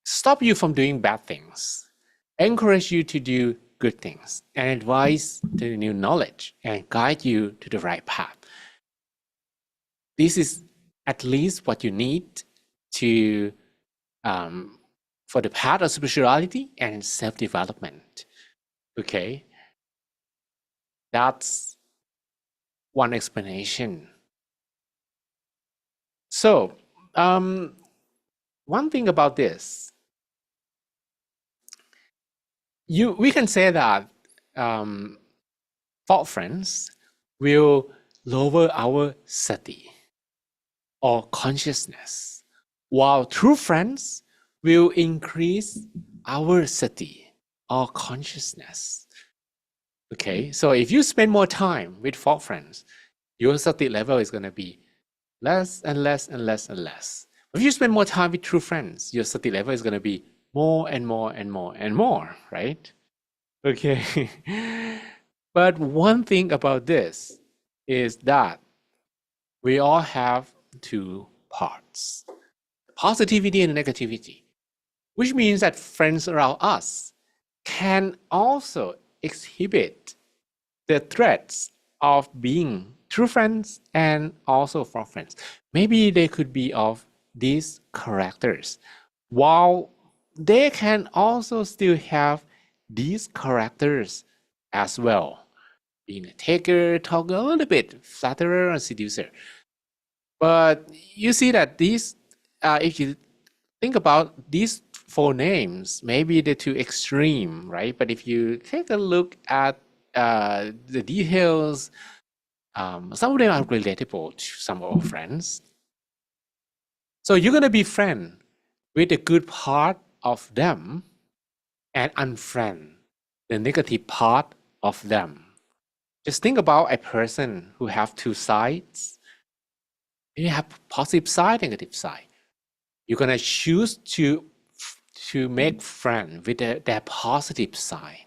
stop you from doing bad things, encourage you to do good things, and advise the new knowledge and guide you to the right path. This is at least what you need to for the path of spirituality and self-development. Okay, that's one explanation. So one thing about this, we can say that fault friends will lower our sati or consciousness, while true friends will increase our sati or consciousness. Okay, so if you spend more time with fault friends, your sati level is going to be less and less and less and less. If you spend more time with true friends, your sati level is going to be more and more and more and more, right? Okay. But one thing about this is that we all have two parts, positivity and negativity, which means that friends around us can also exhibit the threats of being true friends and also false friends. Maybe they could be of these characters. while they can also still have these characters as well, being a taker, talker, a little bit, flatterer, and seducer. But you see that these, if you think about these four names, maybe they're too extreme, right? But if you take a look at the details, some of them are relatable to some of our friends. So you're going to be friend with the good part of them and unfriend the negative part of them. Just think about a person who have two sides. You have positive side, negative side. You're gonna choose to make friend with their positive side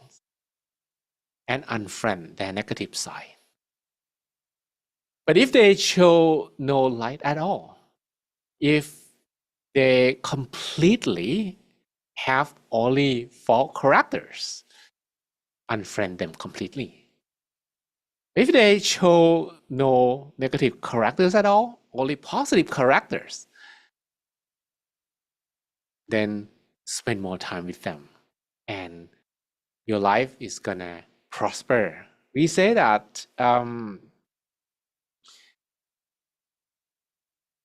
and unfriend their negative side. But if they show no light at all, if they completely have only fault characters, unfriend them completely. If they show no negative characters at all, only positive characters, then spend more time with them and your life is gonna prosper. We say that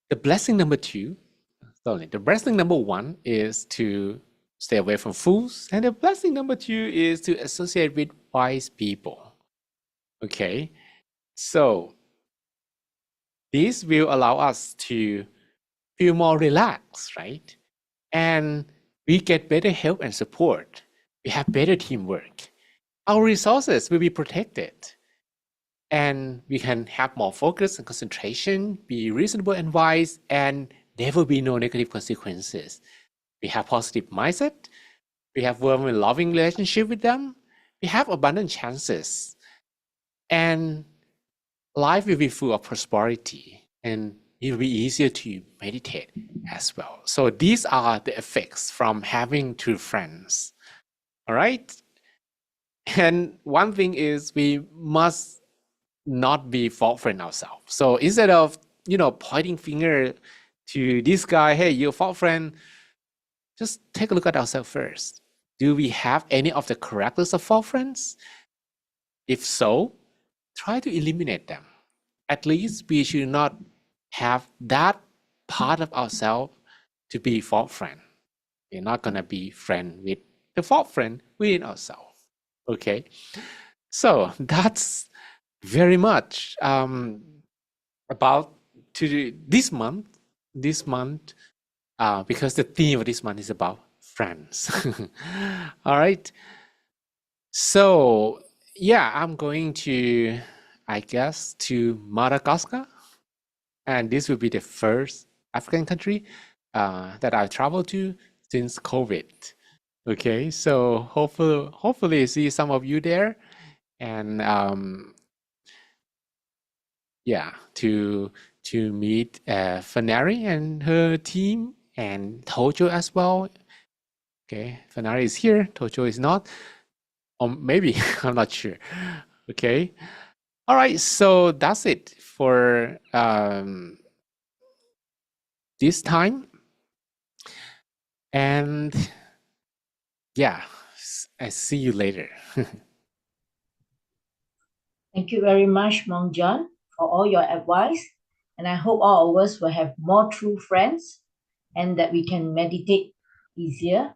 the blessing number one is to stay away from fools, and the blessing number two is to associate with wise people. Okay, so this will allow us to feel more relaxed, right? And we get better help and support. We have better teamwork. Our resources will be protected. And we can have more focus and concentration, be reasonable and wise, and there will be no negative consequences. We have positive mindset. We have warm and loving relationship with them. We have abundant chances. And life will be full of prosperity, and it will be easier to meditate as well. So these are the effects from having two friends. All right. And one thing is we must not be fault friend ourselves. So instead of pointing finger to this guy, hey, you're fault friend, just take a look at ourselves first. Do we have any of the characters of fault friends? If so, try to eliminate them. At least we should not have that part of ourselves to be fault friend. We're not gonna be friend with the fault friend within ourselves. Okay, so that's very much about this month. Because the theme of this month is about friends. All right. So yeah, I'm going to, I guess, to Madagascar, and this will be the first African country that I've traveled to since COVID. Okay, so hopefully see some of you there, and yeah, to meet Fanari and her team, and Tojo as well. Okay, Fanari is here, Tojo is not, or maybe I'm not sure. Okay, all right, so that's it for this time, and yeah, I see you later. Thank you very much, Mong John, for all your advice. And I hope all of us will have more true friends and that we can meditate easier.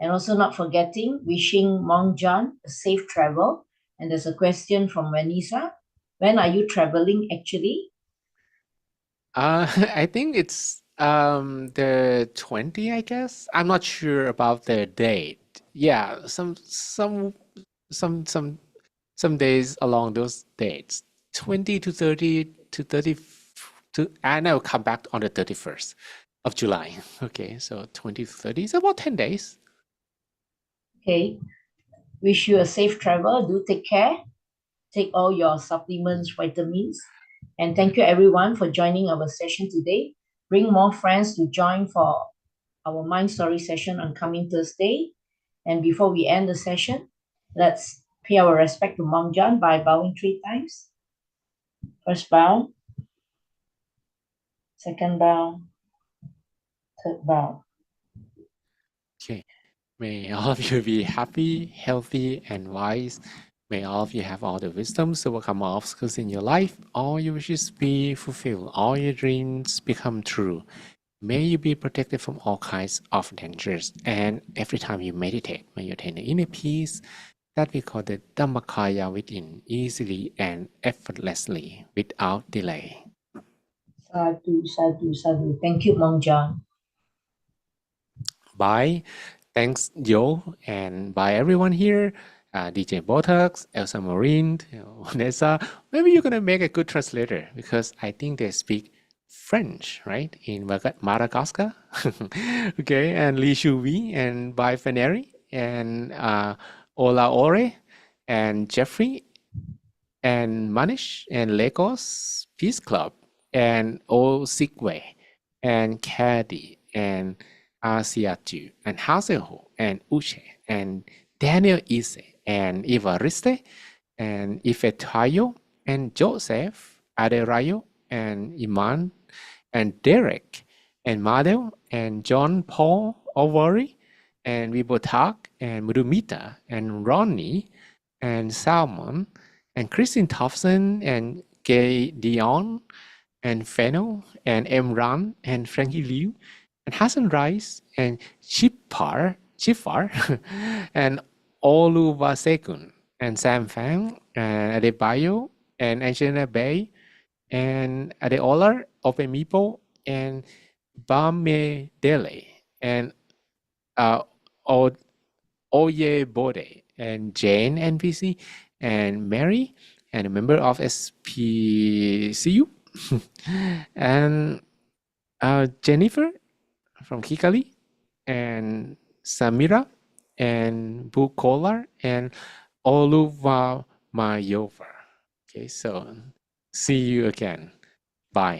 And also not forgetting, wishing Mong John a safe travel. And there's a question from Vanessa. When are you traveling actually? I think it's the 20, I guess. I'm not sure about the date. Yeah, some days along those dates, 20 to 30 to 30 to, and I'll come back on the 31st of July. Okay, so 20 to 30 is about 10 days. Okay. Wish you a safe travel. Do take care. Take all your supplements, vitamins. And thank you everyone for joining our session today. Bring more friends to join for our Mind Story session on coming Thursday. And before we end the session, let's pay our respect to Mom John by bowing 3 times. First bow, second bow, third bow. Okay. May all of you be happy, healthy, and wise. May all of you have all the wisdom to overcome all obstacles in your life. All your wishes be fulfilled. All your dreams become true. May you be protected from all kinds of dangers. And every time you meditate, may you attain the inner peace that we call the Dhammakaya within, easily and effortlessly, without delay. Sadhu, sadhu, sadhu. Thank you, Mong John. Bye. Thanks, Joe, and bye everyone here. DJ Botox, Elsa Marine, Vanessa. Maybe you're gonna make a good translator because I think they speak French, right? In Madagascar. Okay, and Li Shuvi, and bye Feneri, and Ola Ore, and Jeffrey, and Manish, and Lagos Peace Club, and O Sigway, and Caddy, and Asiatu, and Haseho, and Uche, and Daniel Ise, and Evariste, and Ifetayo, and Joseph, Aderayo, and Iman, and Derek, and Madel, and John Paul Overy, and Vibotak, and Mudumita, and Ronnie, and Salmon, and Christine Thompson, and Gay Dion, and Fennel, and Emran, and Frankie Liu, and Hassan Rice, and Chifar, and Oluwasekun, and Sam Fang, and Adebayo, and Angelina Bay, and Adeola Opemipo, and Bamedele, and O Oye Bode, and Jane NPC, and Mary, and a member of SPCU, and Jennifer from Kikali, and Samira, and Bukolar, and Oluwa Mayova. Okay, so see you again. Bye.